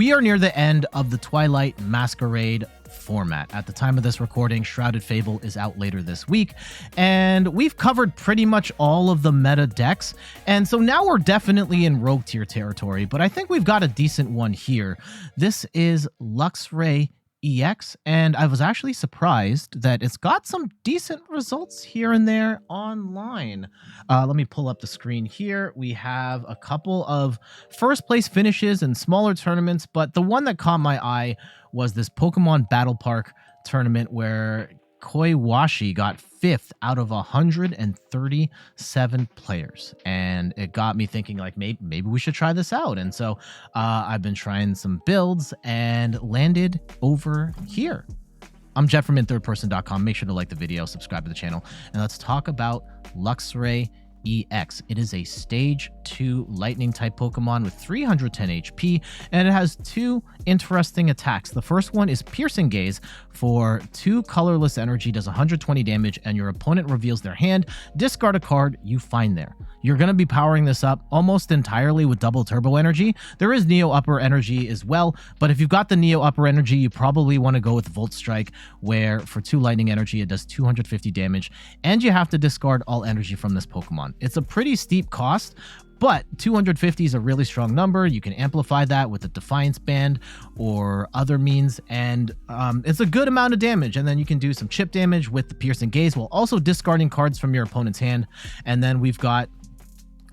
We are near the end of the Twilight Masquerade format. At the time of this recording, Shrouded Fable is out later this week, and we've covered pretty much all of the meta decks, and so now we're definitely in Rogue Tier territory, but I think we've got a decent one here. This is Luxray EX, and I was actually surprised that it's got some decent results here and there online. Let me pull up the screen here. We have a couple of first place finishes in smaller tournaments, but the one that caught my eye was this Pokemon Battle Park tournament where Koiwashi got 5th out of 137 players, and it got me thinking, like, maybe we should try this out. And so I've been trying some builds and landed over here. I'm Jet from inthirdperson.com. Make sure to like the video, subscribe to the channel, and let's talk about Luxray EX. It is a stage 2 lightning type Pokemon with 310 HP, and it has 2 interesting attacks. The first one is Piercing Gaze for 2 colorless energy, does 120 damage, and your opponent reveals their hand. Discard a card you find there. You're going to be powering this up almost entirely with double turbo energy. There is Neo Upper Energy as well, but if you've got the Neo Upper Energy, you probably want to go with Volt Strike, where for 2 lightning energy, it does 250 damage, and you have to discard all energy from this Pokemon. It's a pretty steep cost, but 250 is a really strong number. You can amplify that with the Defiance Band or other means, and it's a good amount of damage. And then you can do some chip damage with the Piercing Gaze while also discarding cards from your opponent's hand. And then we've got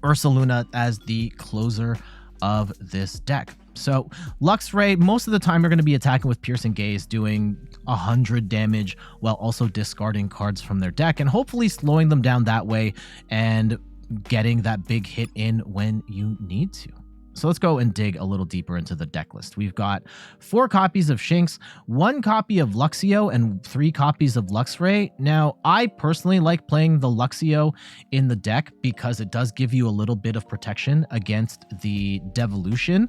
Ursaluna as the closer of this deck. So Luxray, most of the time you're going to be attacking with Piercing Gaze, doing 100 damage while also discarding cards from their deck and hopefully slowing them down that way and getting that big hit in when you need to. So let's go and dig a little deeper into the deck list. We've got 4 copies of Shinx, 1 copy of Luxio, and 3 copies of Luxray. Now, I personally like playing the Luxio in the deck because it does give you a little bit of protection against the Devolution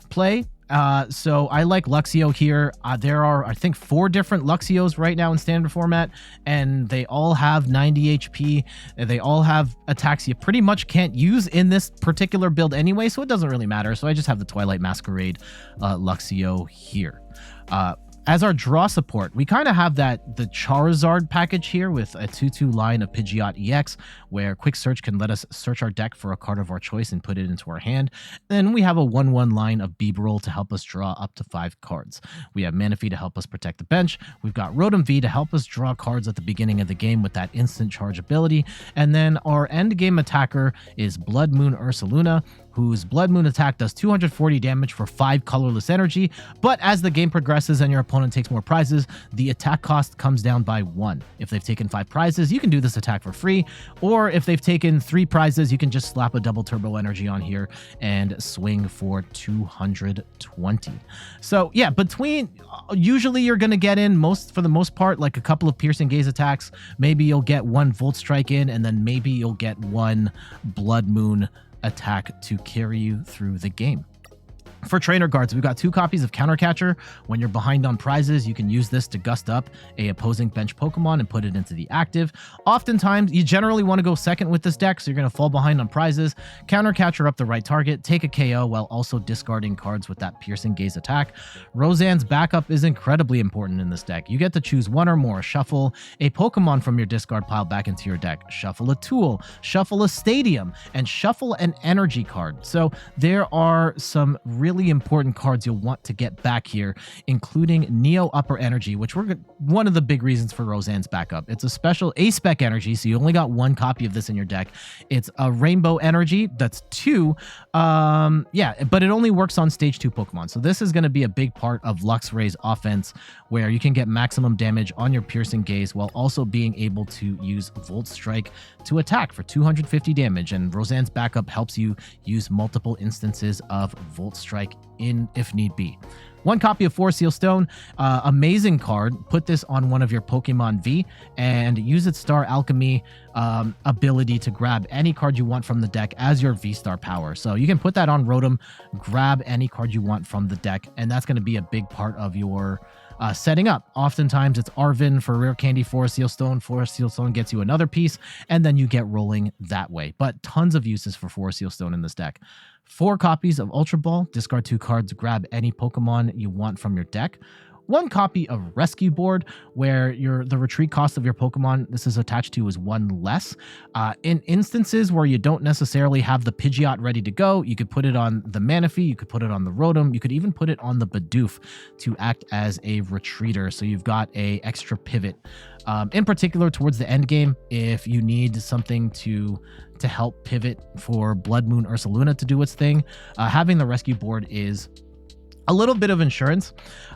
play. So I like Luxio here. There are, I think, 4 different Luxios right now in standard format, and they all have 90 HP. They all have attacks you pretty much can't use in this particular build anyway, so it doesn't really matter. So I just have the Twilight Masquerade Luxio here. As our draw support, we kind of have the Charizard package here with a 2/2 line of Pidgeot EX, where Quick Search can let us search our deck for a card of our choice and put it into our hand. Then we have a 1/1 line of Bibarel to help us draw up to 5 cards. We have Manaphy to help us protect the bench. We've got Rotom V to help us draw cards at the beginning of the game with that instant charge ability. And then our end game attacker is Bloodmoon Ursaluna, whose Blood Moon attack does 240 damage for 5 colorless energy, but as the game progresses and your opponent takes more prizes, the attack cost comes down by 1. If they've taken 5 prizes, you can do this attack for free, or if they've taken 3 prizes, you can just slap a double turbo energy on here and swing for 220. So yeah, usually you're going to get in, for the most part, like a couple of Piercing Gaze attacks. Maybe you'll get 1 Volt Strike in, and then maybe you'll get 1 Blood Moon attack to carry you through the game. For trainer cards, we've got 2 copies of Counter Catcher. When you're behind on prizes, you can use this to gust up a opposing bench Pokemon and put it into the active. Oftentimes, you generally want to go second with this deck, so you're going to fall behind on prizes. Counter Catcher up the right target, take a KO while also discarding cards with that Piercing Gaze attack. Roseanne's backup is incredibly important in this deck. You get to choose 1 or more. Shuffle a Pokemon from your discard pile back into your deck. Shuffle a tool, shuffle a stadium, and shuffle an energy card. So there are some really important cards you'll want to get back here, including Neo Upper Energy, which we're one of the big reasons for Roseanne's backup. It's a special A-Spec energy, so you only got 1 copy of this in your deck. It's a Rainbow Energy, that's 2. Yeah, but it only works on stage 2 Pokemon. So this is going to be a big part of Luxray's offense, where you can get maximum damage on your Piercing Gaze while also being able to use Volt Strike to attack for 250 damage. And Roseanne's backup helps you use multiple instances of Volt Strike if need be. 1 copy of Forest Seal Stone, amazing card. Put this on one of your Pokemon V and use its Star Alchemy ability to grab any card you want from the deck as your V-Star power. So you can put that on Rotom, grab any card you want from the deck, and that's going to be a big part of your setting up. Oftentimes it's Arven for Rare Candy Forest Seal Stone. Forest Seal Stone gets you another piece, and then you get rolling that way. But tons of uses for Forest Seal Stone in this deck. 4 copies of Ultra Ball, discard 2 cards, grab any Pokemon you want from your deck. 1 copy of Rescue Board, where the retreat cost of your Pokemon this is attached to is 1 less. In instances where you don't necessarily have the Pidgeot ready to go, you could put it on the Manaphy, you could put it on the Rotom, you could even put it on the Bidoof to act as a retreater, so you've got a extra pivot. In particular, towards the end game, if you need something to help pivot for Bloodmoon Ursaluna to do its thing, having the Rescue Board is a little bit of insurance.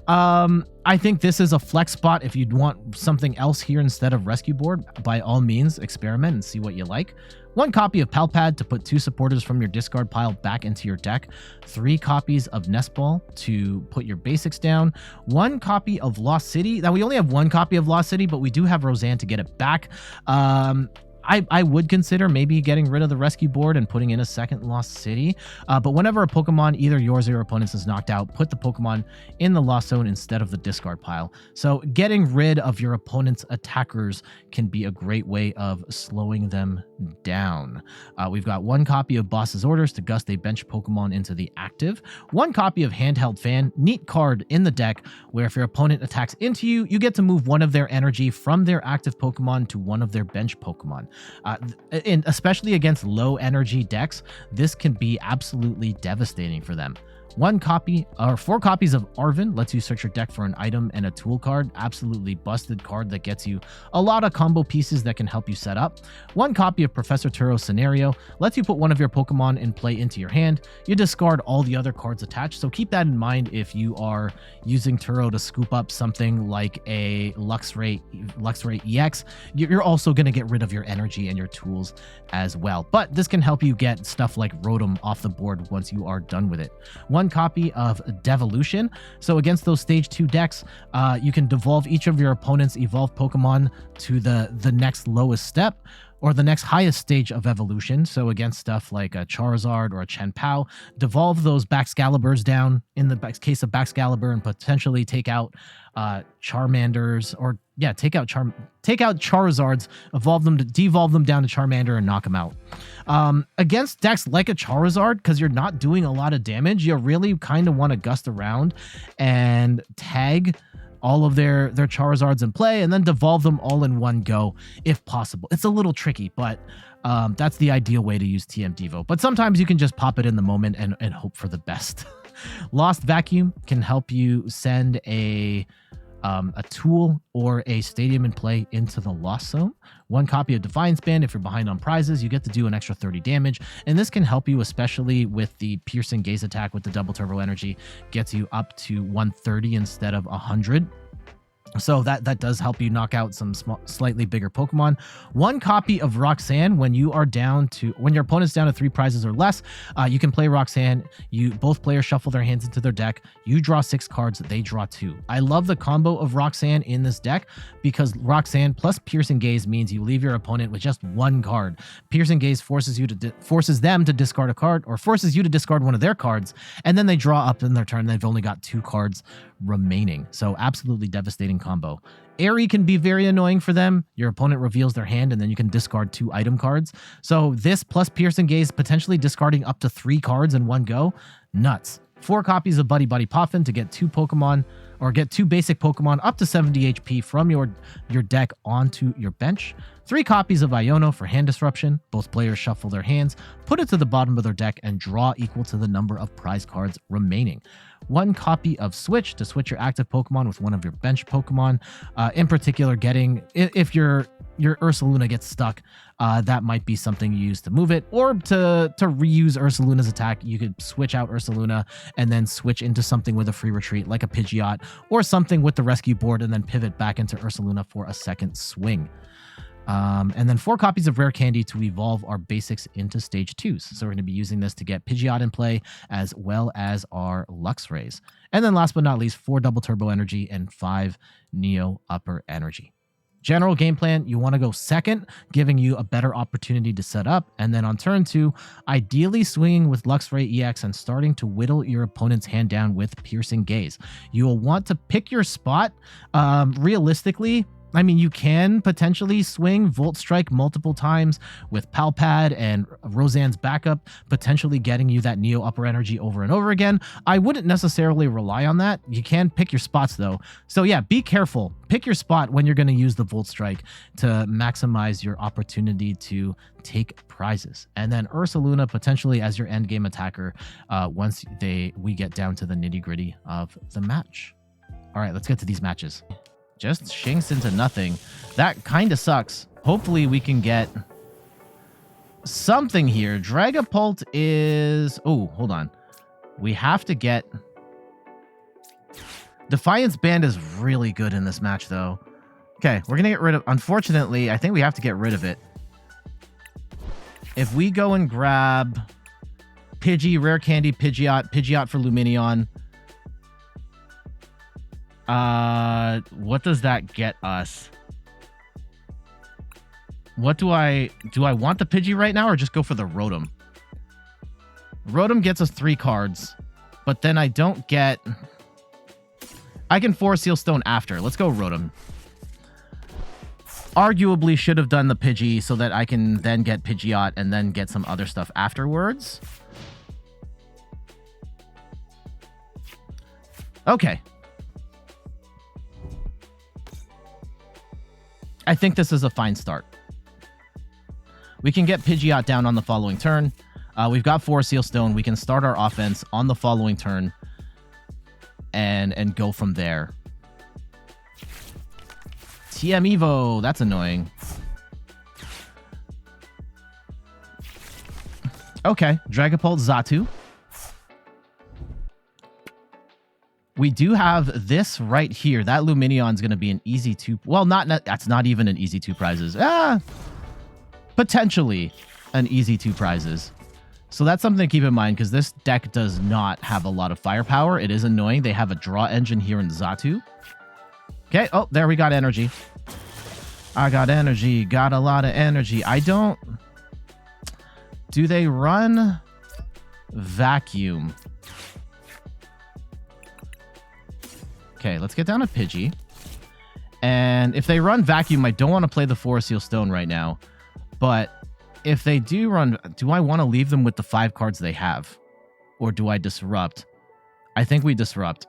I think this is a flex spot. If you'd want something else here instead of Rescue Board, by all means, experiment and see what you like. 1 copy of Pal Pad to put 2 supporters from your discard pile back into your deck. 3 copies of Nest Ball to put your basics down. 1 copy of Lost City. Now, we only have 1 copy of Lost City, but we do have Roseanne to get it back. I would consider maybe getting rid of the Rescue Board and putting in a second Lost City. But whenever a Pokemon, either yours or your opponent's, is knocked out, put the Pokemon in the Lost Zone instead of the discard pile. So getting rid of your opponent's attackers can be a great way of slowing them down. We've got 1 copy of Boss's Orders to gust a bench Pokemon into the active. 1 copy of Handheld Fan, neat card in the deck where if your opponent attacks into you, you get to move 1 of their energy from their active Pokemon to 1 of their bench Pokemon. And especially against low energy decks, this can be absolutely devastating for them. 1 copy or 4 copies of Arven lets you search your deck for an item and a tool card. Absolutely busted card that gets you a lot of combo pieces that can help you set up. 1 copy of Professor Turo's Scenario lets you put 1 of your Pokemon in play into your hand. You discard all the other cards attached, so keep that in mind if you are using Turo to scoop up something like a Luxray EX. You're also going to get rid of your energy and your tools as well. But this can help you get stuff like Rotom off the board once you are done with it. 1 copy of Devolution. So against those stage 2 decks, you can devolve each of your opponent's evolved Pokemon to the next lowest step or the next highest stage of evolution. So against stuff like a Charizard or a Shinx PAL, devolve those Baxcaliburs down in the case of Baxcalibur and potentially take out Charmanders, or take out Charizards, devolve them down to Charmander and knock them out. Against decks like a Charizard, because you're not doing a lot of damage, you really kind of want to gust around and tag all of their Charizards in play and then devolve them all in one go if possible. It's a little tricky, but that's the ideal way to use TM Devo. But sometimes you can just pop it in the moment and hope for the best. Lost Vacuum can help you send a tool or a stadium in play into the Lost Zone. 1 copy of Defiance Band. If you're behind on prizes, you get to do an extra 30 damage, and this can help you especially with the Piercing Gaze attack with the double turbo energy. Gets you up to 130 instead of 100. So that does help you knock out some slightly bigger Pokemon. 1 copy of Roxanne. When your opponent's down to 3 prizes or less, you can play Roxanne. Both players shuffle their hands into their deck. You draw 6 cards, they draw 2. I love the combo of Roxanne in this deck because Roxanne plus Piercing Gaze means you leave your opponent with just 1 card. Piercing Gaze forces them to discard a card, or forces you to discard 1 of their cards, and then they draw up in their turn. They've only got 2 cards remaining. So absolutely devastating combo. Eri can be very annoying for them. Your opponent reveals their hand and then you can discard 2 item cards. So this plus Piercing Gaze, potentially discarding up to 3 cards in one go. Nuts. 4 copies of Buddy Poffin to get 2 Pokemon, or get 2 basic Pokemon up to 70 HP from your deck onto your bench. 3 copies of Iono for hand disruption. Both players shuffle their hands, put it to the bottom of their deck, and draw equal to the number of prize cards remaining. 1 copy of Switch to switch your active Pokemon with 1 of your bench Pokemon. In particular, if your Ursaluna gets stuck, that might be something you use to move it, or to reuse Ursaluna's attack. You could switch out Ursaluna and then switch into something with a free retreat like a Pidgeot, or something with the Rescue Board and then pivot back into Ursaluna for a second swing. And then 4 copies of Rare Candy to evolve our basics into stage 2s. So we're going to be using this to get Pidgeot in play, as well as our Luxrays. And then last but not least, 4 double turbo energy and 5 Neo upper energy. General game plan, you want to go second, giving you a better opportunity to set up. And then on turn 2, ideally swinging with Luxray EX and starting to whittle your opponent's hand down with Piercing Gaze. You will want to pick your spot. Realistically, I mean, you can potentially swing Volt Strike multiple times with Pal Pad and Roseanne's backup, potentially getting you that Neo upper energy over and over again. I wouldn't necessarily rely on that. You can pick your spots though. So yeah, be careful. Pick your spot when you're going to use the Volt Strike to maximize your opportunity to take prizes. And then Ursaluna potentially as your end game attacker once we get down to the nitty gritty of the match. All right, let's get to these matches. Just Shinx into nothing. That kind of sucks. Hopefully we can get something here. Dragapult is... Oh, hold on. We have to get... Defiance Band is really good in this match, though. Okay, we're going to get rid of... Unfortunately, I think we have to get rid of it. If we go and grab Pidgey, Rare Candy, Pidgeot for Lumineon... what does that get us? What do I want the Pidgey right now or just go for the Rotom? Rotom gets us 3 cards, but then I don't get... I can Force Seal Stone after. Let's go Rotom. Arguably should have done the Pidgey so that I can then get Pidgeot and then get some other stuff afterwards. Okay. I think this is a fine start. We can get Pidgeot down on the following turn. We've got Force Seal Stone. We can start our offense on the following turn and go from there. TM Evo, that's annoying. Okay, Dragapult Xatu. We do have this right here. That Lumineon is going to be an easy 2... Well, that's not even an easy 2 prizes. Potentially an easy 2 prizes. So that's something to keep in mind because this deck does not have a lot of firepower. It is annoying. They have a draw engine here in Xatu. Okay. Oh, there we got energy. I got energy. Got a lot of energy. I don't... Do they run Vacuum? Okay, let's get down to Pidgey. And if they run Vacuum, I don't want to play the Force Seal Stone right now. But if they do run... Do I want to leave them with the 5 cards they have? Or do I Disrupt? I think we Disrupt.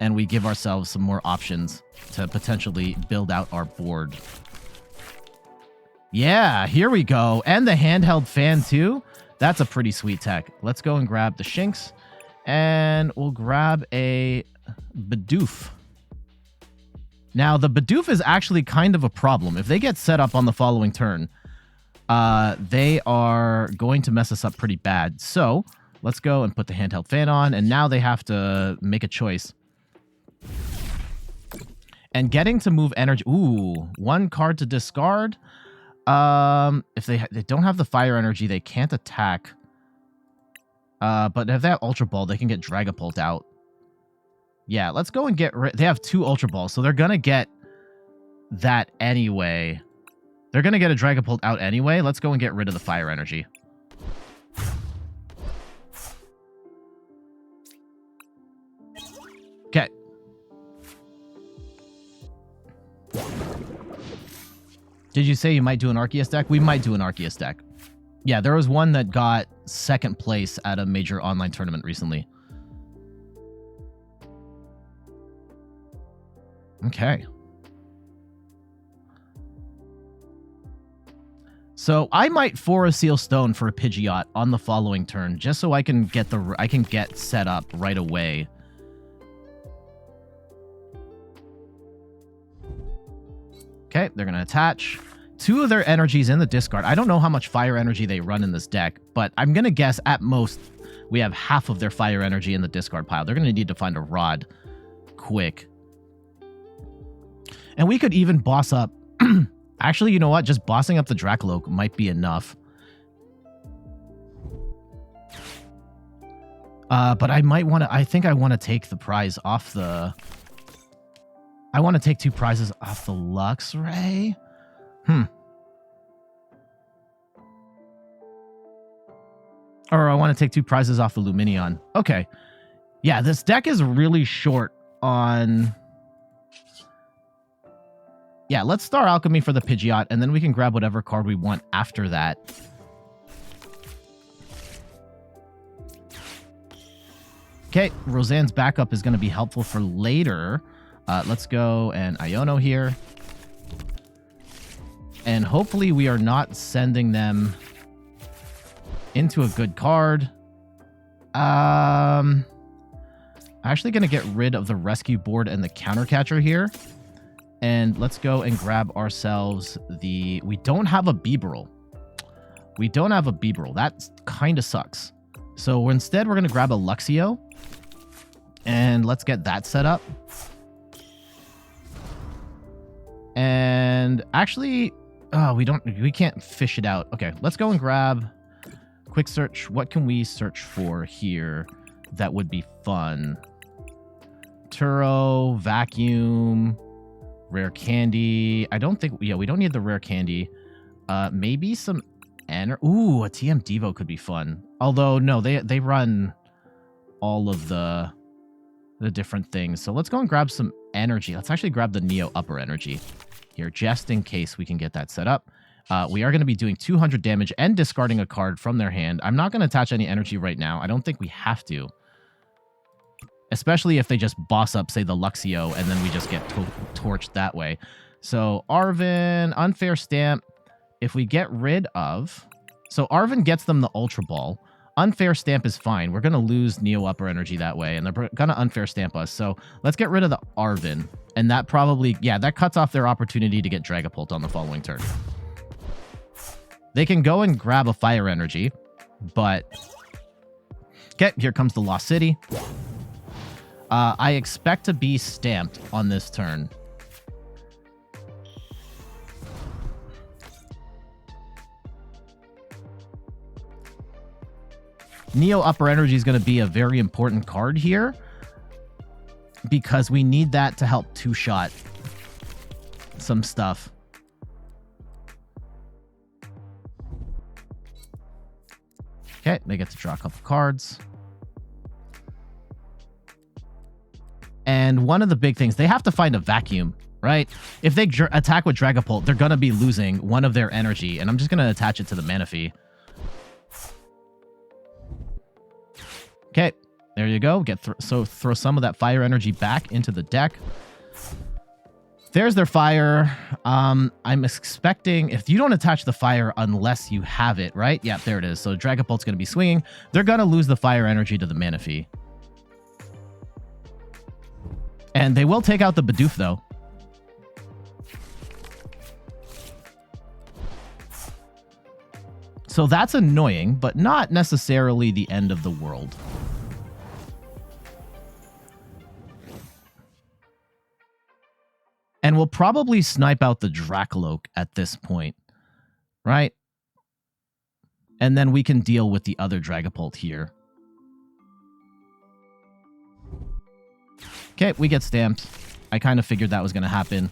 And we give ourselves some more options to potentially build out our board. Yeah, here we go. And the Handheld Fan too. That's a pretty sweet tech. Let's go and grab the Shinx. And we'll grab a Bidoof. Now, the Bidoof is actually kind of a problem. If they get set up on the following turn, they are going to mess us up pretty bad. So, let's go and put the Handheld Fan on. And now they have to make a choice. And getting to move energy... Ooh, 1 card to discard. If they don't have the fire energy, they can't attack. But if they have Ultra Ball, they can get Dragapult out. Yeah, let's go and get rid... They have 2 Ultra Balls, so they're going to get that anyway. They're going to get a Dragapult out anyway. Let's go and get rid of the fire energy. Okay. Did you say you might do an Arceus deck? We might do an Arceus deck. Yeah, there was one that got 2nd place at a major online tournament recently. Okay. So I might Force Seal Stone for a Pidgeot on the following turn, just so I can get set up right away. Okay, they're gonna attach 2 of their energies in the discard. I don't know how much fire energy they run in this deck, but I'm gonna guess at most we have half of their fire energy in the discard pile. They're gonna need to find a Rod quick. And we could even boss up... Actually, you know what? Just bossing up the Dracoloak might be enough. But I might want to... I think I want to take the prize off the... I want to take 2 prizes off the Luxray. Or I want to take 2 prizes off the Lumineon. Okay. Yeah, this deck is really short on Yeah, let's Star Alchemy for the Pidgeot, and then we can grab whatever card we want after that. Okay, Roseanne's backup is going to be helpful for later. Let's go and Iono here. And hopefully we are not sending them into a good card. I'm actually going to get rid of the Rescue Board and the Counter Catcher here. And let's go and grab ourselves the... We don't have a Bibarel. We don't have a Bibarel. That kind of sucks. So instead, we're going to grab a Luxio. And let's get that set up. And actually... Oh, we can't fish it out. Okay, let's go and grab... Quick search. What can we search for here that would be fun? Turo, Vacuum... Rare candy. I don't think... Yeah, we don't need the rare candy. Maybe some... Ooh, a TM Devo could be fun. Although, no, they run all of the different things. So let's go and grab some energy. Let's actually grab the Neo Upper Energy here, just in case we can get that set up. We are going to be doing 200 damage and discarding a card from their hand. I'm not going to attach any energy right now. I don't think we have to. Especially if they just boss up, say, the Luxio, and then we just get torched that way. So, Arven, Unfair Stamp. If we get rid of... So, Arven gets them the Ultra Ball. Unfair Stamp is fine. We're going to lose Neo Upper Energy that way, and they're going to Unfair Stamp us. So, let's get rid of the Arven. And that probably... Yeah, that cuts off their opportunity to get Dragapult on the following turn. They can go and grab a Fire Energy, but... Okay, here comes the Lost City. I expect to be stamped on this turn. Neo Upper Energy is going to be a very important card here because we need that to help two-shot some stuff. Okay, they get to draw a couple cards. And one of the big things, they have to find a vacuum, right? If they attack with Dragapult, they're going to be losing one of their energy. And I'm just going to attach it to the Manaphy. Okay, there you go. So throw some of that fire energy back into the deck. There's their fire. I'm expecting, if you don't attach the fire unless you have it, right? Yeah, there it is. So Dragapult's going to be swinging. They're going to lose the fire energy to the Manaphy. And they will take out the Bidoof, though. So that's annoying, but not necessarily the end of the world. And we'll probably snipe out the Dracoloak at this point, right? And then we can deal with the other Dragapult here. Okay, we get stamped. I kind of figured that was going to happen.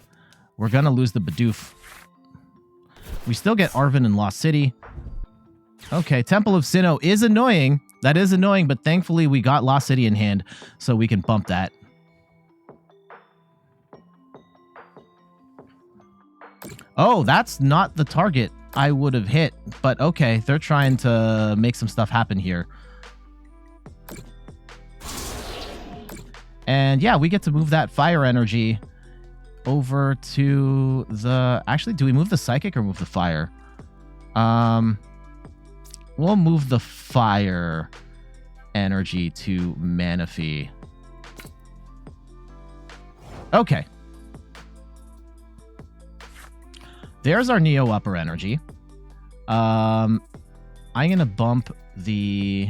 We're going to lose the Bidoof. We still get Arven and Lost City. Okay, Temple of Sinnoh is annoying. That is annoying, but thankfully we got Lost City in hand, so we can bump that. Oh, that's not the target I would have hit, but okay, they're trying to make some stuff happen here. And yeah, we get to move that fire energy over to the... Actually, do we move the psychic or move the fire? We'll move the fire energy to Manaphy. Okay. There's our Neo Upper Energy. I'm going to bump the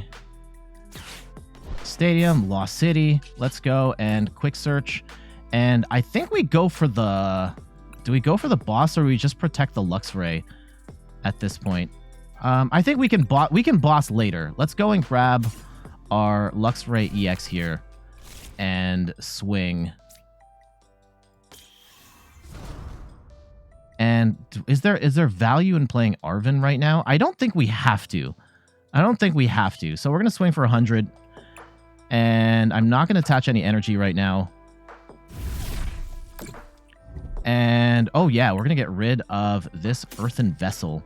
Stadium, Lost City. Let's go and quick search. And I think we go for the... Do we go for the boss or we just protect the Luxray at this point? I think we can boss later. Let's go and grab our Luxray EX here and swing. And is there value in playing Arven right now? I don't think we have to. I don't think we have to. So we're going to swing for 100. And I'm not going to attach any energy right now. And, oh yeah, we're going to get rid of this Earthen Vessel.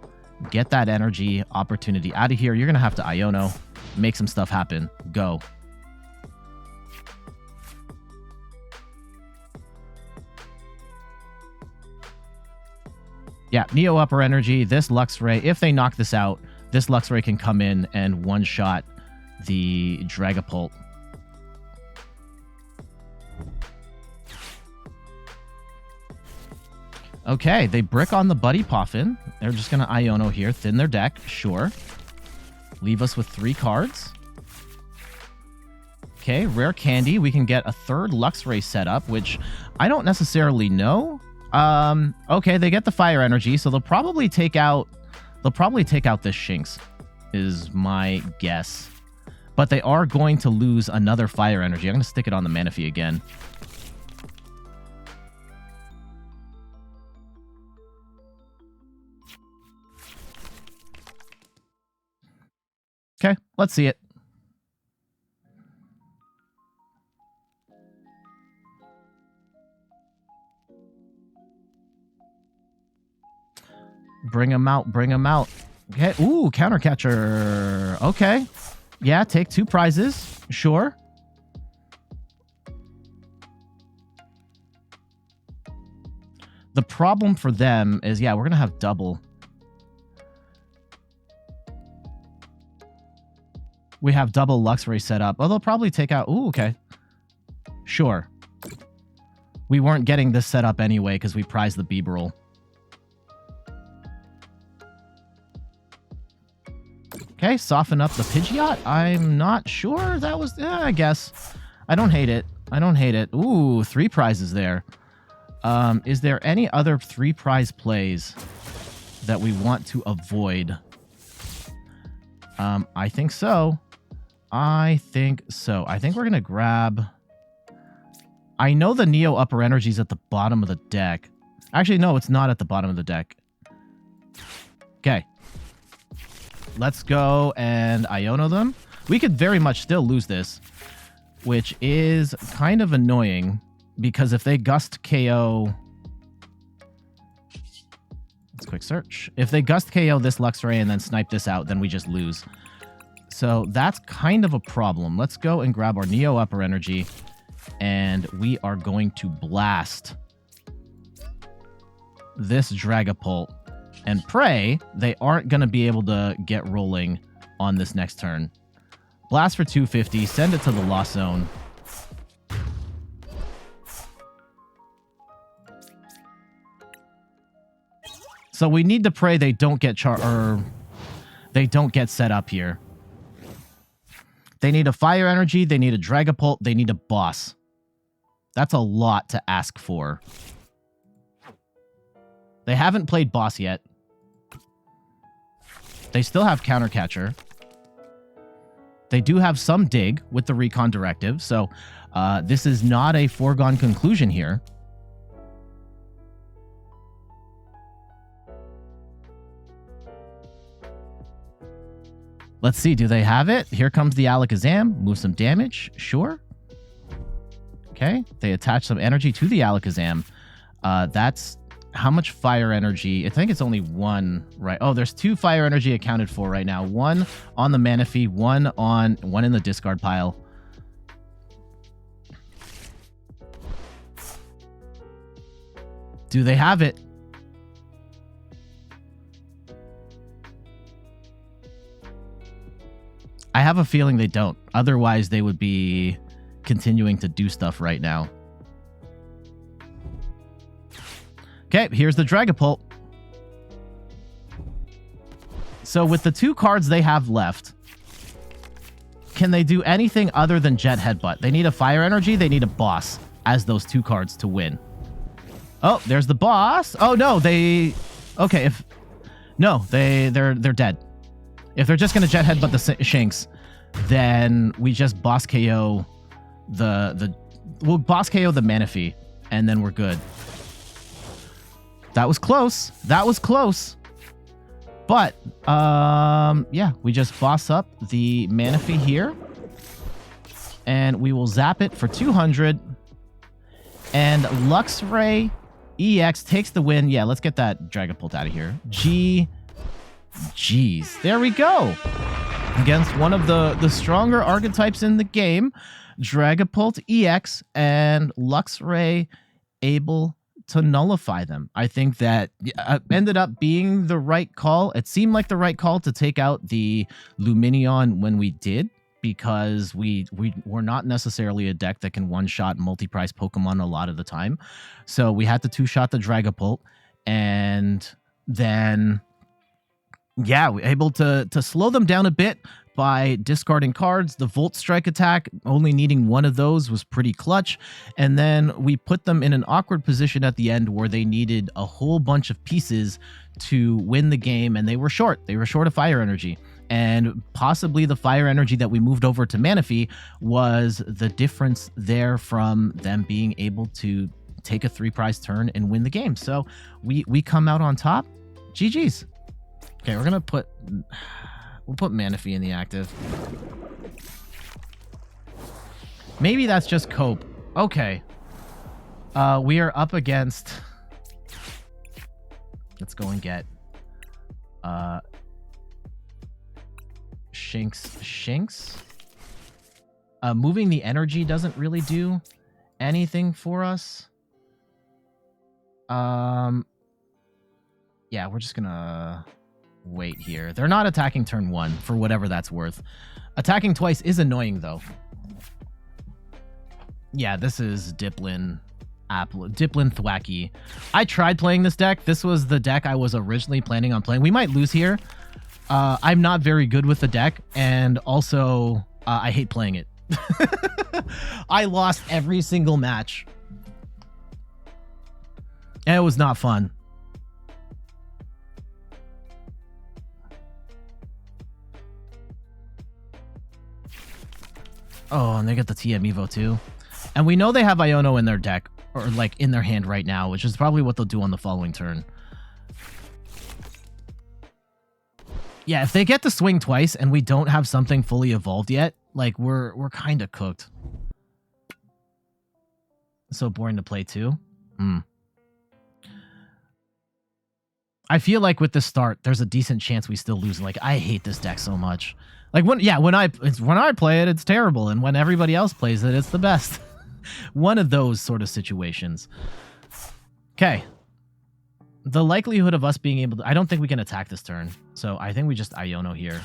Get that energy opportunity out of here. You're going to have to Iono. Make some stuff happen. Go. Yeah, Neo Upper Energy, this Luxray. If they knock this out, this Luxray can come in and one-shot the Dragapult. Okay, they brick on the Buddy Poffin. They're just going to Iono here, thin their deck, sure. Leave us with 3 cards. Okay, Rare Candy. We can get a third Luxray setup, which I don't necessarily know. Okay, they get the Fire Energy, so they'll probably take out this Shinx, is my guess. But they are going to lose another Fire Energy. I'm going to stick it on the Manaphy again. Okay, let's see it. Bring him out, bring him out. Okay, ooh, Counter Catcher. Okay. Yeah, take 2 prizes. Sure. The problem for them is, yeah, we're going to have double. We have double Luxray set up. Oh, they'll probably take out... Ooh, okay. Sure. We weren't getting this set up anyway because we prized the Bibarel. Okay, soften up the Pidgeot. I'm not sure that was... I guess. I don't hate it. I don't hate it. Ooh, 3 prizes there. Is there any other 3 prize plays that we want to avoid? I think so. I think so. I think we're going to grab... I know the Neo Upper Energy is at the bottom of the deck. Actually, no, it's not at the bottom of the deck. Okay. Let's go and Iono them. We could very much still lose this, which is kind of annoying because if they Gust KO... Let's quick search. If they Gust KO this Luxray and then snipe this out, then we just lose. So that's kind of a problem. Let's go and grab our Neo Upper Energy, and we are going to blast this Dragapult and pray they aren't going to be able to get rolling on this next turn. Blast for 250, send it to the Lost Zone. So we need to pray they don't get they don't get set up here. They need a Fire Energy, they need a Dragapult, they need a Boss. That's a lot to ask for. They haven't played Boss yet. They still have Counter Catcher. They do have some Dig with the Recon Directive, so this is not a foregone conclusion here. Let's see, do they have it? Here comes the Alakazam. Move some damage, sure. Okay, they attach some energy to the Alakazam. That's how much Fire Energy? I think it's only 1, right? Oh, there's 2 Fire Energy accounted for right now. 1 on the Manaphy, 1 in the discard pile. Do they have it? I have a feeling they don't. Otherwise, they would be continuing to do stuff right now. Okay, here's the Dragapult. So with the 2 cards they have left, can they do anything other than Jet Headbutt? They need a Fire Energy, they need a Boss as those 2 cards to win. Oh, there's the Boss. Oh no, they... Okay, if... No, they're dead. If they're just going to Jet Headbutt the Shinx, then we just Boss KO we'll Boss KO the Manaphy, and then we're good. That was close. That was close. But, yeah, we just boss up the Manaphy here, and we will zap it for 200. And Luxray EX takes the win. Yeah, let's get that Dragapult out of here. Jeez. There we go. Against one of the stronger archetypes in the game, Dragapult EX and Luxray able to nullify them. I think that ended up being the right call. It seemed like the right call to take out the Lumineon when we did, because we were not necessarily a deck that can one-shot multi-price Pokemon a lot of the time. So we had to two-shot the Dragapult, and then, yeah, we're able to slow them down a bit by discarding cards. The Volt Strike attack, only needing one of those, was pretty clutch. And then we put them in an awkward position at the end where they needed a whole bunch of pieces to win the game, and they were short. They were short of fire energy. And possibly the fire energy that we moved over to Manaphy was the difference there from them being able to take a 3-prize turn and win the game. So we come out on top. GG's. Okay, we'll put Manaphy in the active. Maybe that's just cope. Okay. We are up against... Let's go and get... Shinx. Moving the energy doesn't really do anything for us. Yeah, we're just gonna wait here. They're not attacking turn 1 for whatever that's worth. Attacking twice is annoying though. Yeah, this is Diplin Thwacky. I tried playing this deck. This was the deck I was originally planning on playing. We might lose here. I'm not very good with the deck, and also I hate playing it. I lost every single match, and it was not fun. Oh, and they get the TM Evo too. And we know they have Iono in their deck, or like in their hand right now, which is probably what they'll do on the following turn. Yeah, if they get to swing twice and we don't have something fully evolved yet, like we're kind of cooked. So boring to play too. I feel like with the start, there's a decent chance we still lose. Like, I hate this deck so much. Like when I play it, it's terrible, and when everybody else plays it, it's the best. One of those sort of situations. Okay. The likelihood of us being able to... I don't think we can attack this turn. So I think we just Iono here.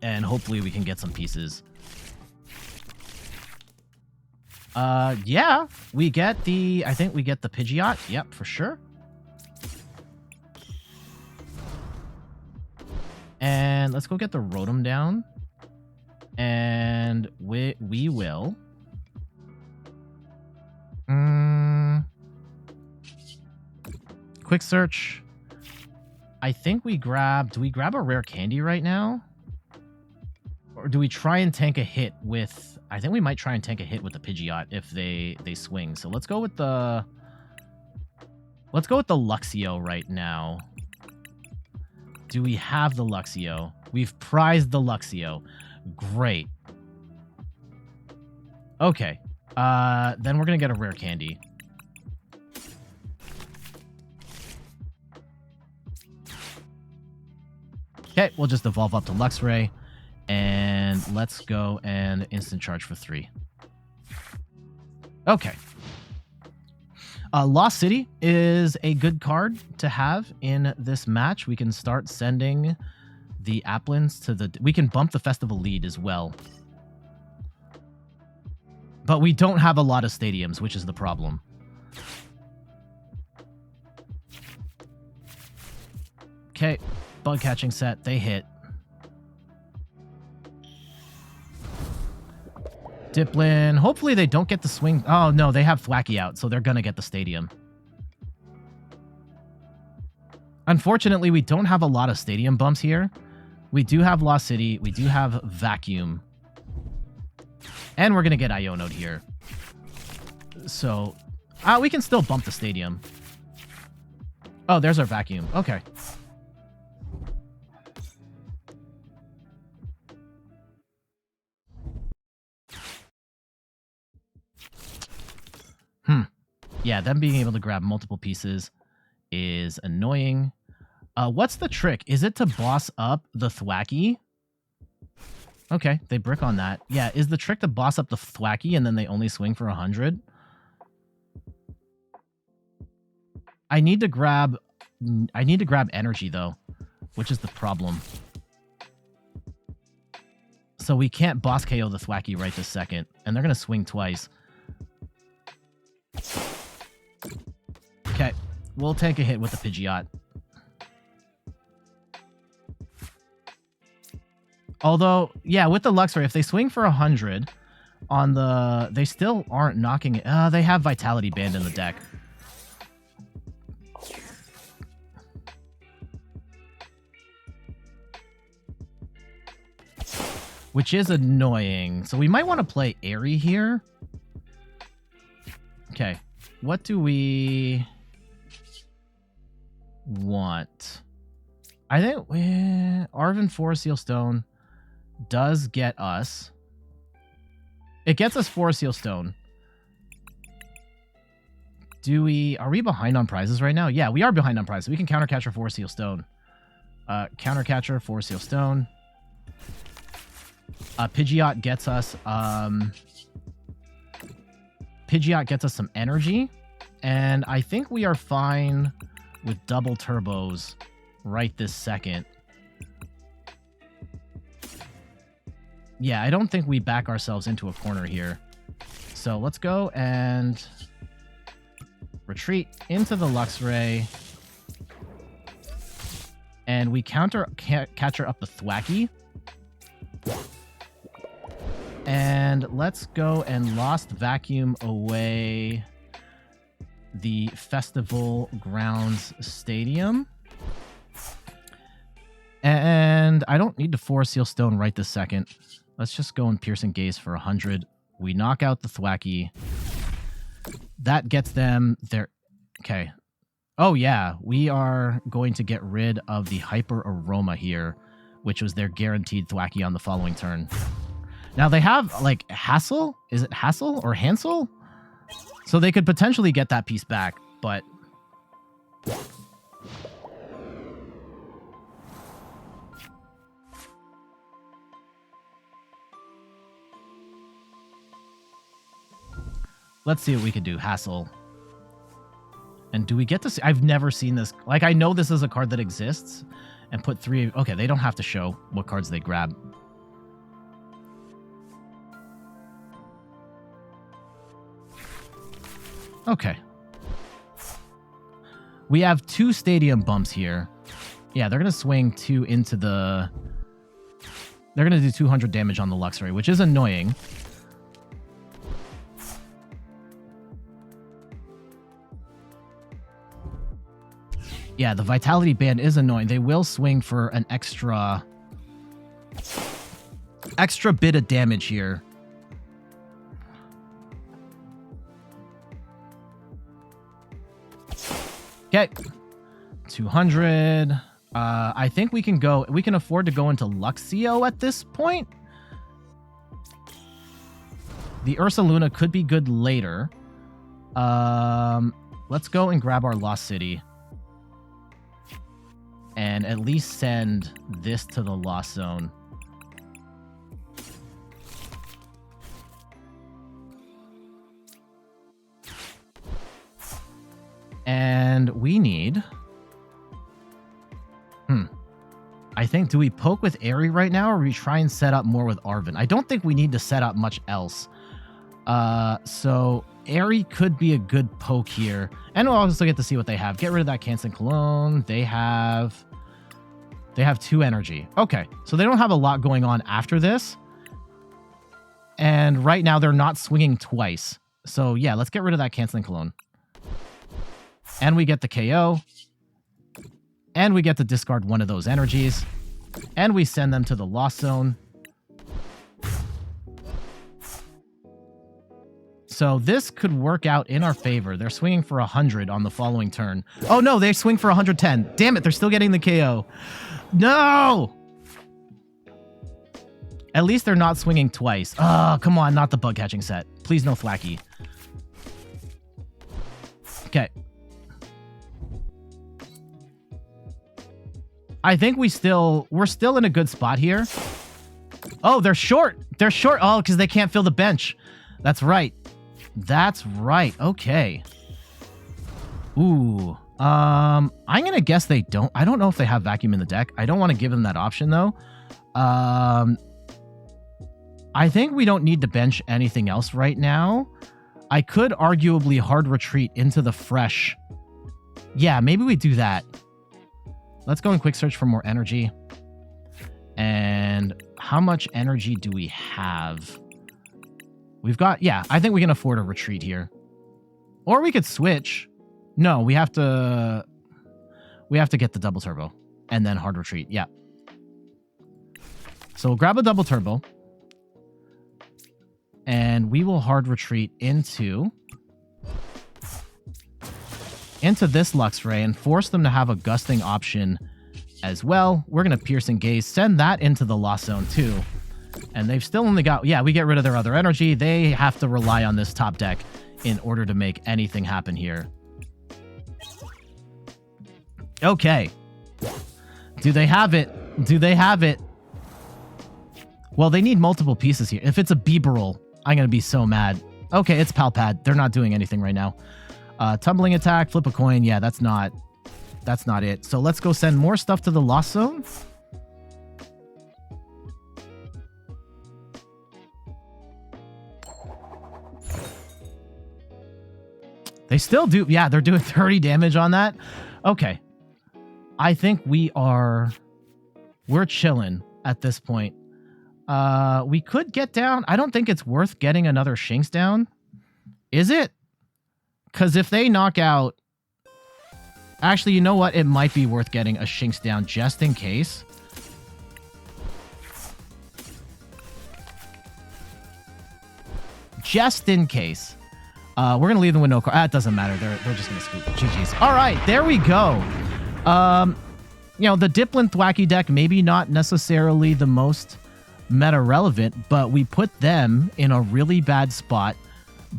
And hopefully we can get some pieces. Yeah. We get the... I think we get the Pidgeot. Yep, for sure. And let's go get the Rotom down. And we will... Quick search. I think we grab... Do we grab a rare candy right now? Or do we try and tank a hit with... I think we might try and tank a hit with the Pidgeot if they swing. So let's go with the... Let's go with the Luxio right now. Do we have the Luxio? We've prized the Luxio. Great. Okay. Then we're going to get a rare candy. Okay, we'll just evolve up to Luxray. And let's go and instant charge for 3. Okay. Lost City is a good card to have in this match. We can start sending the Applins to the... We can bump the Festival lead as well. But we don't have a lot of stadiums, which is the problem. Okay, bug catching set. They hit. Diplin. Hopefully they don't get the swing. Oh, no, they have Thwacky out, so they're going to get the stadium. Unfortunately, we don't have a lot of stadium bumps here. We do have Lost City. We do have Vacuum. And we're going to get Iono'd here. So, we can still bump the stadium. Oh, there's our Vacuum. Okay. Yeah, them being able to grab multiple pieces is annoying. What's the trick? Is it to boss up the Thwacky? Okay, they brick on that. Yeah, is the trick to boss up the Thwacky and then they only swing for 100? I need to grab energy though, which is the problem. So we can't boss KO the Thwacky right this second, and they're gonna swing twice. Okay, we'll take a hit with the Pidgeot. Although, yeah, with the Luxray, if they swing for 100 on the... They still aren't knocking it. They have Vitality Band in the deck. Which is annoying. So we might want to play Eri here. Okay. What do we want? I think Arven 4 Seal Stone does get us. It gets us 4 Seal Stone. Are we behind on prizes right now? Yeah, we are behind on prizes. We can countercatcher 4 Seal Stone. Countercatcher 4 Seal Stone. Pidgeot gets us some energy, and I think we are fine with double turbos right this second. Yeah, I don't think we back ourselves into a corner here. So let's go and retreat into the Luxray, and we catcher up the Thwacky. And let's go and Lost Vacuum away the Festival Grounds Stadium. And I don't need to 4 Seal Stone right this second. Let's just go and Piercing Gaze for 100. We knock out the Thwacky. That gets them their... Okay. Oh, yeah. We are going to get rid of the Hyper Aroma here, which was their guaranteed Thwacky on the following turn. Now they have, like, Hassel? Is it Hassel or Hansel? So they could potentially get that piece back, but... Let's see what we can do. Hassel. And do we get to see... I've never seen this. Like, I know this is a card that exists. And put 3... Okay, they don't have to show what cards they grab. Okay. We have 2 stadium bumps here. Yeah, they're going to swing 2 into the... They're going to do 200 damage on the Luxray, which is annoying. Yeah, the Vitality Band is annoying. They will swing for an extra bit of damage here. Okay, 200. I think we can afford to go into Luxio at this point. The Ursaluna could be good later. Let's go and grab our Lost City. And at least send this to the Lost Zone. And we need... I think, do we poke with Eri right now, or we try and set up more with Arven? I don't think we need to set up much else. So Eri could be a good poke here. And we'll also get to see what they have. Get rid of that Canson Cologne. They have 2 energy. Okay, so they don't have a lot going on after this. And right now they're not swinging twice. So yeah, let's get rid of that Canceling Cologne. And we get the KO. And we get to discard one of those energies. And we send them to the Lost Zone. So this could work out in our favor. They're swinging for 100 on the following turn. Oh no, they swing for 110. Damn it, they're still getting the KO. No! At least they're not swinging twice. Oh, come on, not the bug catching set. Please no Thwacky. Okay. I think we're still in a good spot here. Oh, they're short. They're short. Oh, because they can't fill the bench. That's right. That's right. Okay. Ooh. I'm gonna guess they don't. I don't know if they have vacuum in the deck. I don't want to give them that option though. I think we don't need to bench anything else right now. I could arguably hard retreat into the fresh. Yeah, maybe we do that. Let's go and quick search for more energy. And how much energy do we have? We've got, yeah, I think we can afford a retreat here. Or we could switch. No, we have to get the double turbo and then hard retreat. Yeah. So we'll grab a double turbo and we will hard retreat into this Luxray and force them to have a gusting option as well. We're going to Piercing Gaze, send that into the Lost Zone too. And they've still only got, yeah, we get rid of their other energy. They have to rely on this top deck in order to make anything happen here. Okay. Do they have it? Do they have it? Well, they need multiple pieces here. If it's a Bibarel, I'm going to be so mad. Okay, it's Pal Pad. They're not doing anything right now. Tumbling attack, flip a coin. Yeah, that's not it. So let's go send more stuff to the Lost Zone. They still do. Yeah, they're doing 30 damage on that. Okay. I think we're chilling at this point. We could get down. I don't think it's worth getting another Shinx down. Is it? Because if they knock out... Actually, you know what? It might be worth getting a Shinx down just in case. Just in case. We're going to leave them with no card. It doesn't matter. They're just going to scoop. GG's. All right, there we go. You know, the Diplin Thwacky deck, maybe not necessarily the most meta relevant, but we put them in a really bad spot,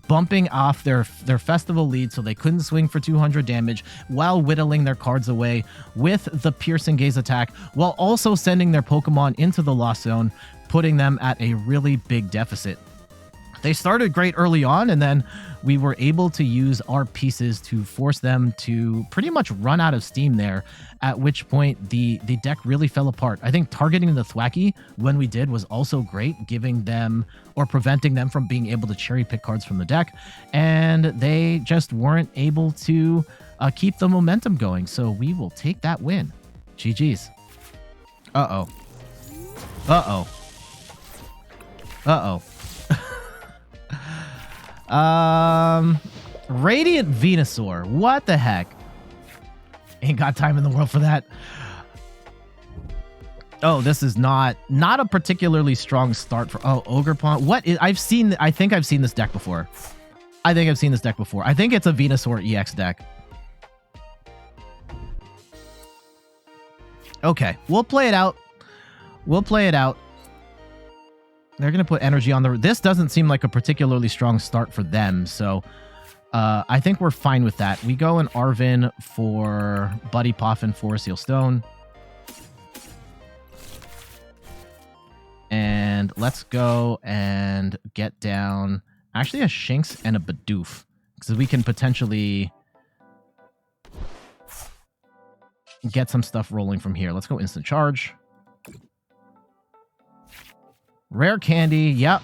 bumping off their festival lead so they couldn't swing for 200 damage while whittling their cards away with the Piercing Gaze attack, while also sending their Pokemon into the Lost Zone, putting them at a really big deficit. They started great early on, and then we were able to use our pieces to force them to pretty much run out of steam there, at which point the deck really fell apart. I think targeting the Thwacky when we did was also great, giving them or preventing them from being able to cherry pick cards from the deck, and they just weren't able to keep the momentum going. So we will take that win. GG's. Uh-oh. Uh-oh. Uh-oh. Radiant Venusaur. What the heck? Ain't got time in the world for that. Oh, this is not a particularly strong start for... Oh, Ogerpon. What is... I think I've seen this deck before. I think it's a Venusaur EX deck. Okay, we'll play it out. They're going to put energy on the... This doesn't seem like a particularly strong start for them, so I think we're fine with that. We go in Arven for Buddy Poffin for Seal Stone. And let's go and get down... Actually, a Shinx and a Bidoof, because we can potentially get some stuff rolling from here. Let's go Instant Charge. Rare Candy, yep.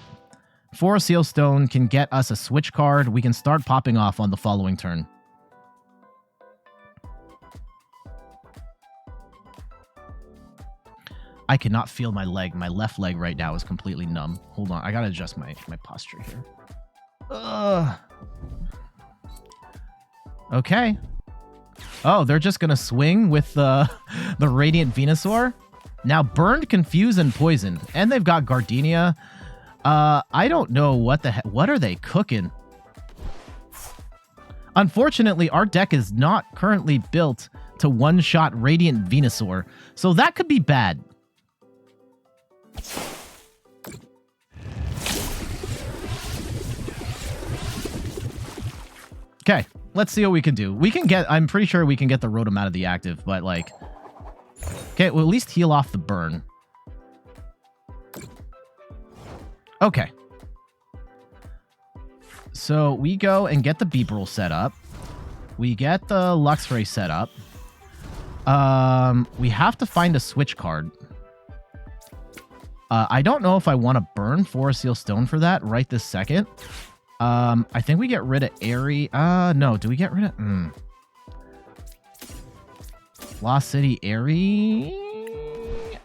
For Seal Stone can get us a switch card. We can start popping off on the following turn. I cannot feel my leg. My left leg right now is completely numb. Hold on, I gotta adjust my posture here. Okay. Oh, they're just gonna swing with the Radiant Venusaur. Now, Burned, Confused, and Poisoned. And they've got Gardenia. I don't know what the heck. What are they cooking? Unfortunately, our deck is not currently built to one-shot Radiant Venusaur. So that could be bad. Okay. let's see what we can do. We can get, I'm pretty sure we can get the Rotom out of the active, but like, okay, we'll at least heal off the burn. Okay. So we go and get the Bibarel set up. We get the Luxray set up. We have to find a switch card. I don't know if I want to burn Forest Seal Stone for that right this second. I think we get rid of Eri. No, do we get rid of... Lost City Eri?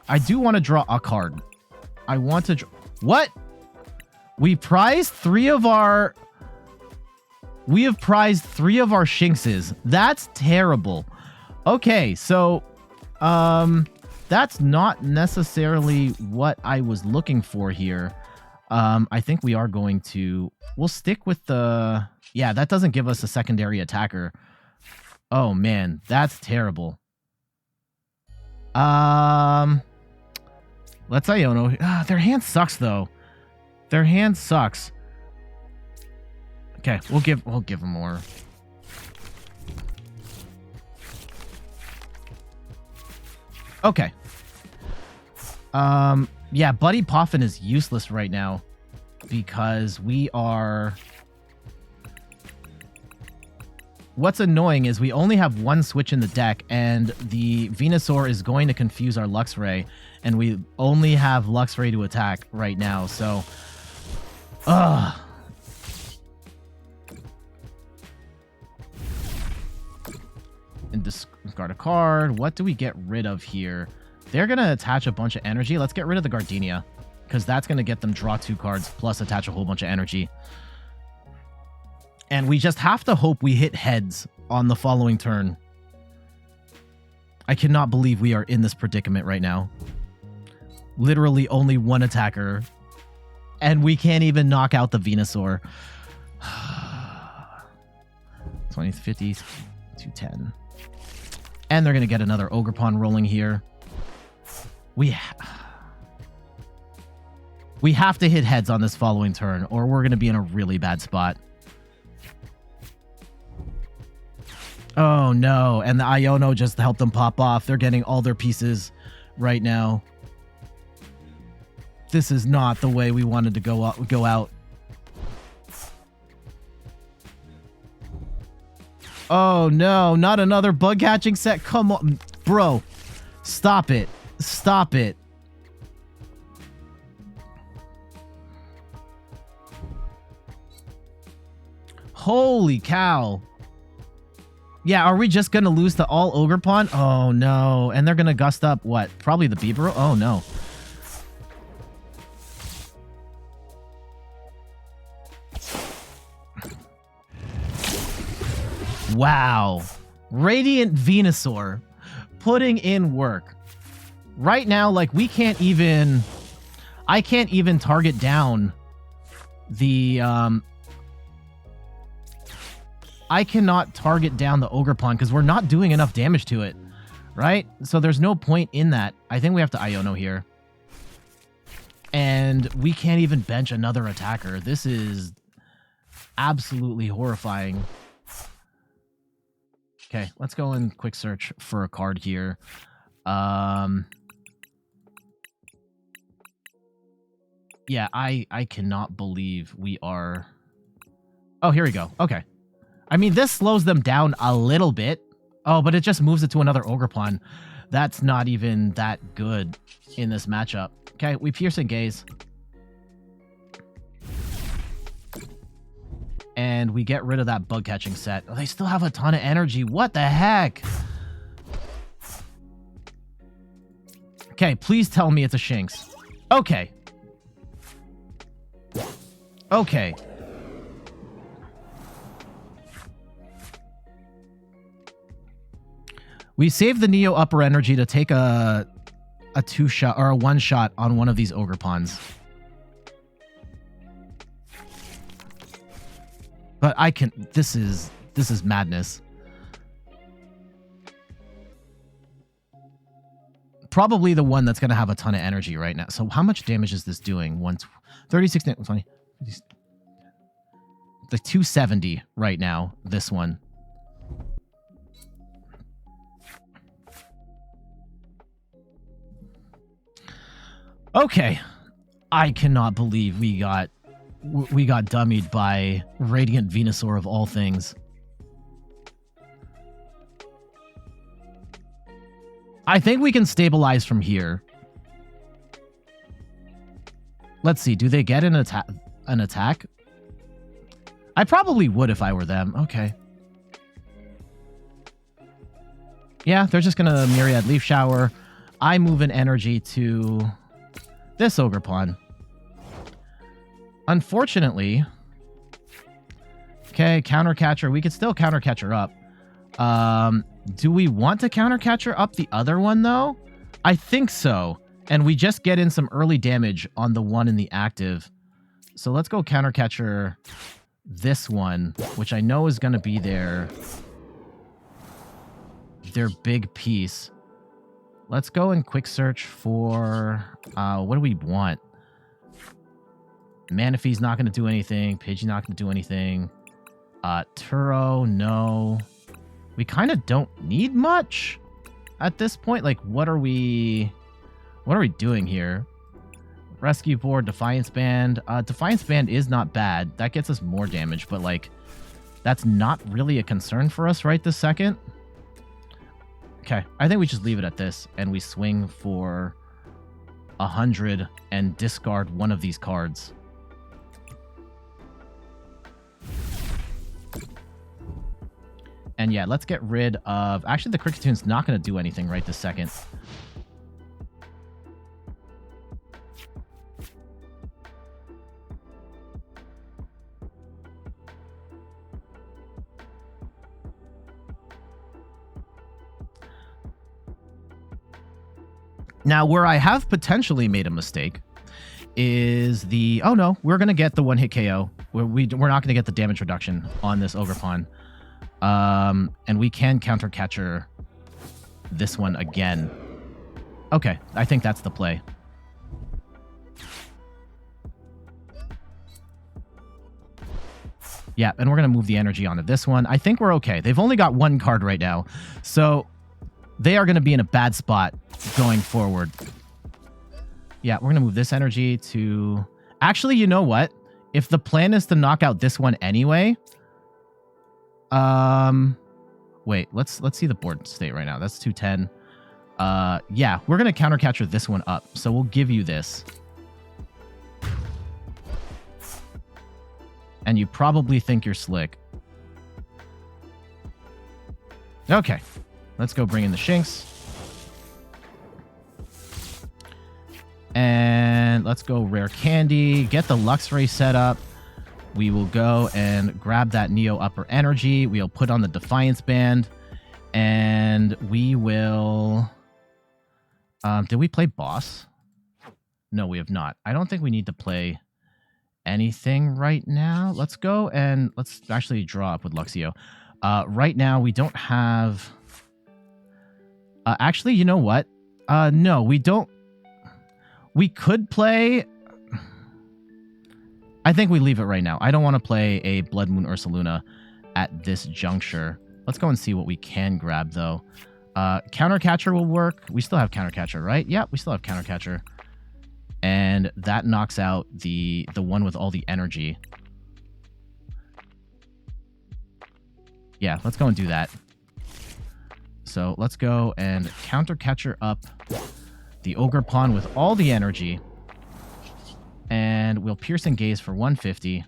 I do want to draw a card. I want to... What? We prized 3 of our... We have prized 3 of our Shinxes. That's terrible. Okay, so... that's not necessarily what I was looking for here. I think we are going to... We'll stick with the... Yeah, that doesn't give us a secondary attacker. Oh, man. That's terrible. Let's Iono. Their hand sucks, though. Their hand sucks. Okay, we'll give them more. Okay. Yeah, Buddy Poffin is useless right now because we are... What's annoying is we only have 1 switch in the deck, and the Venusaur is going to confuse our Luxray, and we only have Luxray to attack right now, so... Ugh. And discard a card. What do we get rid of here? They're going to attach a bunch of energy. Let's get rid of the Gardenia, because that's going to get them draw 2 cards, plus attach a whole bunch of energy. And we just have to hope we hit heads on the following turn. I cannot believe we are in this predicament right now. Literally only 1 attacker. And we can't even knock out the Venusaur. 20, 50, 210. And they're going to get another Ogerpon rolling here. We have to hit heads on this following turn, or we're going to be in a really bad spot. Oh, no. And the Iono just helped them pop off. They're getting all their pieces right now. This is not the way we wanted to go out. Oh, no. Not another bug catching set. Come on. Bro. Stop it. Stop it. Holy cow. Yeah, are we just going to lose to all Ogerpon? Oh, no. And they're going to gust up, what? Probably the Bibarel? Oh, no. Wow. Radiant Venusaur putting in work. Right now, like, we can't even... I can't even target down the... I cannot target down the Ogerpon because we're not doing enough damage to it, right? So there's no point in that. I think we have to Iono here. And we can't even bench another attacker. This is absolutely horrifying. Okay, let's go and quick search for a card here. Yeah, I cannot believe we are... Oh, here we go. Okay. I mean, this slows them down a little bit. Oh, but it just moves it to another Ogerpon. That's not even that good in this matchup. Okay, we Piercing Gaze. And we get rid of that bug catching set. Oh, they still have a ton of energy. What the heck? Okay, please tell me it's a Shinx. Okay. Okay. We saved the Neo upper energy to take a 2-shot or a 1-shot on one of these Ogerpons. But I can... This is madness. Probably the one that's going to have a ton of energy right now. So how much damage is this doing? 36, 20... The 270 right now, this one. Okay. I cannot believe we got dummied by Radiant Venusaur of all things. I think we can stabilize from here. Let's see. Do they get an attack? I probably would if I were them. Okay. Yeah, they're just gonna Myriad Leaf Shower. I move an energy to this Ogerpon. Unfortunately, okay, Counter Catcher. We could still Counter Catcher up. Do we want to Counter Catcher up the other one though? I think so. And we just get in some early damage on the one in the active. So let's go Counter Catcher this one, which I know is going to be their big piece. Let's go and quick search for, what do we want? Manaphy's not going to do anything. Pidgey not going to do anything. Turo, no. We kind of don't need much at this point. Like, what are we doing here? Rescue Board, Defiance Band. Defiance Band is not bad. That gets us more damage, but like, that's not really a concern for us right this second. Okay, I think we just leave it at this, and we swing for 100 and discard one of these cards. And yeah, let's get rid of... Actually, the Kricketune not going to do anything right this second. Now, where I have potentially made a mistake is the... Oh, no, we're going to get the one-hit KO. We're not going to get the damage reduction on this Ogerpon. And we can Counter Catcher this one again. Okay, I think that's the play. Yeah, and we're going to move the energy onto this one. I think we're okay. They've only got one card right now, so they are going to be in a bad spot going forward. Yeah, we're going to move this energy to... Actually, you know what? If the plan is to knock out this one anyway... Wait, let's see the board state right now. That's 210. Yeah, we're going to Counter Catcher this one up. So we'll give you this. And you probably think you're slick. Okay. Let's go bring in the Shinx. And let's go Rare Candy. Get the Luxray set up. We will go and grab that Neo Upper Energy. We'll put on the Defiance Band. And we will... did we play Boss? No, we have not. I don't think we need to play anything right now. Let's go and let's actually draw up with Luxio. Right now, we don't have... actually, you know what? No, we don't... We could play... I think we leave it right now. I don't want to play a Bloodmoon Ursaluna at this juncture. Let's go and see what we can grab, though. Counter Catcher will work. We still have Counter Catcher, right? Yeah, we still have Counter Catcher. And that knocks out the one with all the energy. Yeah, let's go and do that. So let's go and Counter Catcher up the Ogerpon with all the energy. And we'll Piercing Gaze for 150.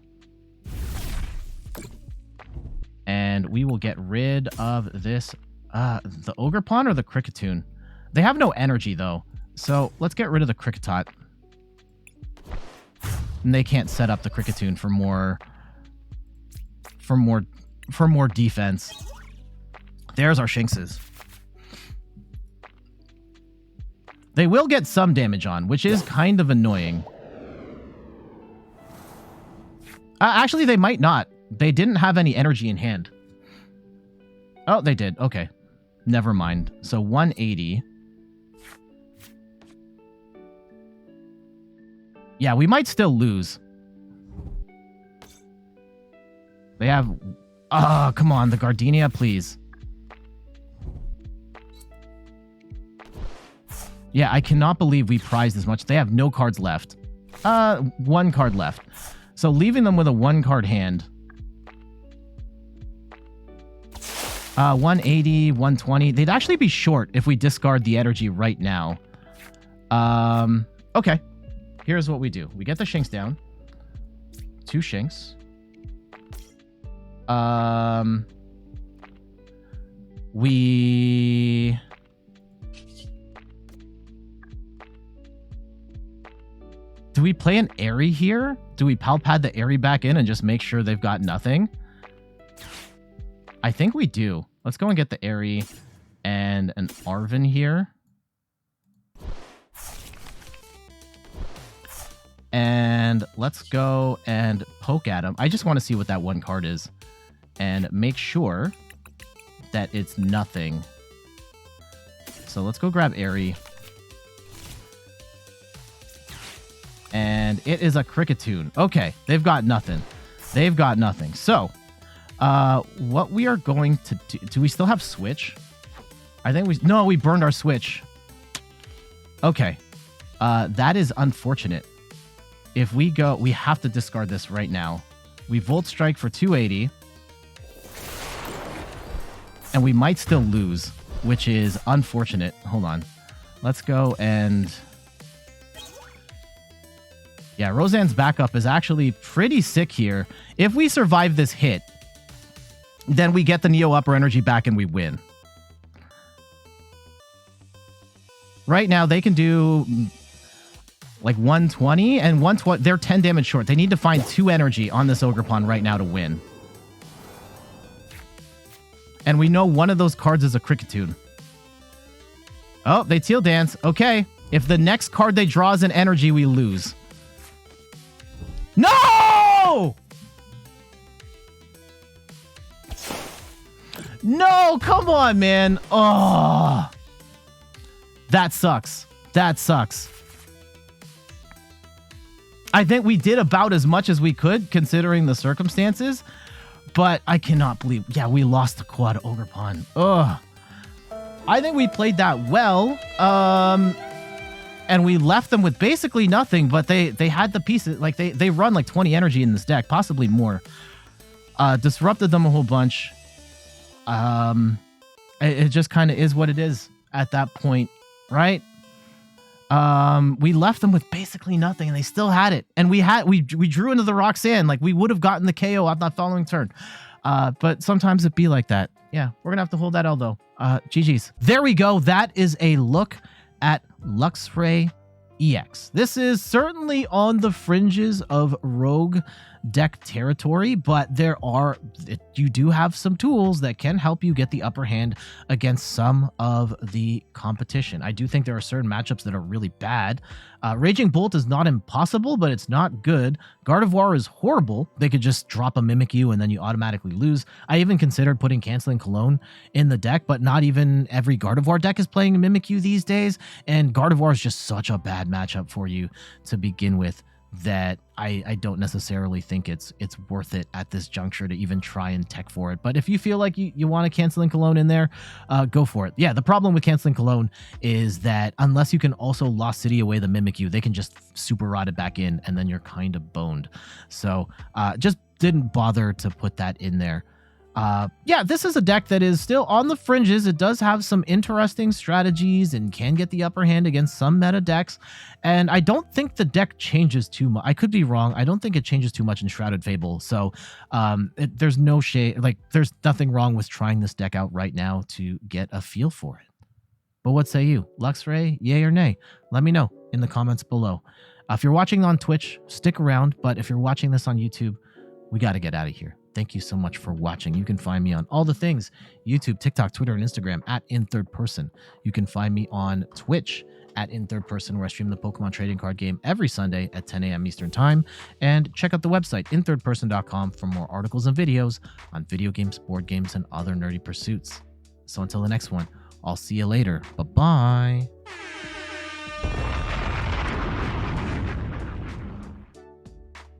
And we will get rid of this... the Ogerpon or the Kricketune? They have no energy, though. So let's get rid of the Kricketot. And they can't set up the Kricketune for more defense. There's our Shinxes. They will get some damage on, which is kind of annoying. Actually, they might not. They didn't have any energy in hand. Oh, they did. Okay. Never mind. So 180. Yeah, we might still lose. They have... Oh, come on. The Gardenia, please. Yeah, I cannot believe we prized this much. They have no cards left. 1 card left. So leaving them with a 1-card hand. 180, 120. They'd actually be short if we discard the energy right now. Okay. Here's what we do. We get the Shinx down. 2 Shinx. Do we play an Eri here? Do we Pal Pad the Eri back in and just make sure they've got nothing? I think we do. Let's go and get the Eri and an Arven here. And let's go and poke at him. I just want to see what that 1 card is. And make sure that it's nothing. So let's go grab Eri. And it is a Cricketune. Okay, they've got nothing. They've got nothing. So, what we are going to do we still have Switch? I think we burned our Switch. Okay. That is unfortunate. If we go, we have to discard this right now. We Volt Strike for 280. And we might still lose, which is unfortunate. Hold on. Let's go and... Yeah, Roseanne's backup is actually pretty sick here. If we survive this hit, then we get the Neo Upper Energy back and we win. Right now, they can do like 120 and 120. They're 10 damage short. They need to find 2 energy on this Ogerpon right now to win. And we know one of those cards is a Cricketune. Oh, they Teal Dance. Okay. If the next card they draw is an energy, we lose. No! No, come on, man. Oh. That sucks. That sucks. I think we did about as much as we could, considering the circumstances. But I cannot believe... Yeah, we lost the quad Ogerpon. Ugh. I think we played that well. And we left them with basically nothing, but they had the pieces. Like, they run like 20 energy in this deck, possibly more. Disrupted them a whole bunch. It just kind of is what it is at that point, right? We left them with basically nothing, and they still had it. And we drew into the Roxanne. Like, we would have gotten the KO on that following turn. But sometimes it be like that. Yeah, we're going to have to hold that L, though. GG's. There we go. That is a look at Luxray EX. This is certainly on the fringes of rogue deck territory, but you do have some tools that can help you get the upper hand against some of the competition. I do think there are certain matchups that are really bad. Raging Bolt is not impossible, but it's not good. Gardevoir is horrible. They could just drop a Mimikyu and then you automatically lose. I even considered putting Canceling Cologne in the deck, but not even every Gardevoir deck is playing Mimikyu these days, and Gardevoir is just such a bad matchup for you to begin with that I don't necessarily think it's worth it at this juncture to even try and tech for it. But if you feel like you want to Canceling Cologne in there, go for it. Yeah, the problem with Canceling Cologne is that unless you can also Lost City away the Mimikyu, they can just Super Rod it back in, and then you're kind of boned. So just didn't bother to put that in there. Yeah, this is a deck that is still on the fringes. It does have some interesting strategies and can get the upper hand against some meta decks. And I don't think the deck changes too much. I could be wrong. I don't think it changes too much in Shrouded Fable. So there's no shade. Like, there's nothing wrong with trying this deck out right now to get a feel for it. But what say you? Luxray, yay or nay? Let me know in the comments below. If you're watching on Twitch, stick around. But if you're watching this on YouTube, we got to get out of here. Thank you so much for watching. You can find me on all the things: YouTube, TikTok, Twitter, and Instagram at @InThirdPerson. You can find me on Twitch at @InThirdPerson, where I stream the Pokemon trading card game every Sunday at 10 a.m. Eastern Time. And check out the website, inthirdperson.com, for more articles and videos on video games, board games, and other nerdy pursuits. So until the next one, I'll see you later. Bye-bye.